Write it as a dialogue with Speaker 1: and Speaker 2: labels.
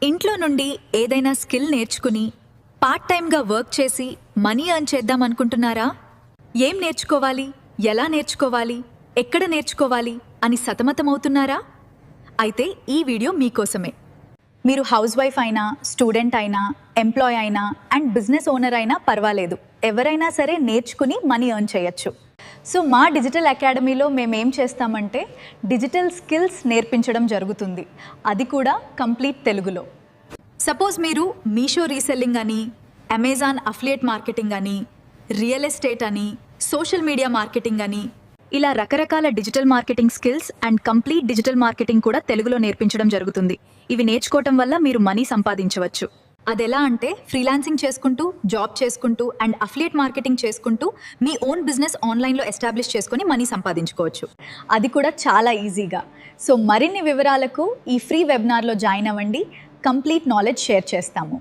Speaker 1: ఇంట్లో నుండి ఏదైనా స్కిల్ నేర్చుకుని పార్ట్ టైంగా వర్క్ చేసి మనీ ఎర్న్ చేద్దాం అనుకుంటున్నారా? ఏం నేర్చుకోవాలి, ఎలా నేర్చుకోవాలి, ఎక్కడ నేర్చుకోవాలి అని సతమతమవుతున్నారా? అయితే ఈ వీడియో మీకోసమే. మీరు హౌస్ వైఫ్ అయినా, స్టూడెంట్ అయినా, ఎంప్లాయ్ అయినా అండ్ బిజినెస్ ఓనర్ అయినా పర్వాలేదు, ఎవరైనా సరే నేర్చుకుని మనీ ఎర్న్ చేయొచ్చు. సో మా డిజిటల్ అకాడమీలో మేమేం చేస్తామంటే డిజిటల్ స్కిల్స్ నేర్పించడం జరుగుతుంది, అది కూడా కంప్లీట్ తెలుగులో. సపోజ్ మీరు మీషో రీసెల్లింగ్ అని, అమెజాన్ అఫిలియేట్ మార్కెటింగ్ అని, రియల్ ఎస్టేట్ అని, సోషల్ మీడియా మార్కెటింగ్ అని, ఇలా రకరకాల digital marketing skills and complete digital marketing కూడా తెలుగులో నేర్పించడం జరుగుతుంది. ఇవి నేర్చుకోవటం వల్ల మీరు మనీ సంపాదించవచ్చు. అదెలా అంటే ఫ్రీలాన్సింగ్ చేసుకుంటూ, జాబ్ చేసుకుంటూ అండ్ అఫిలియేట్ మార్కెటింగ్ చేసుకుంటూ మీ ఓన్ బిజినెస్ ఆన్లైన్లో ఎస్టాబ్లిష్ చేసుకొని మనీ సంపాదించుకోవచ్చు, అది కూడా చాలా ఈజీగా. సో మరిన్ని వివరాలకు ఈ ఫ్రీ వెబినార్లో జాయిన్ అవ్వండి, కంప్లీట్ నాలెడ్జ్ షేర్ చేస్తాము.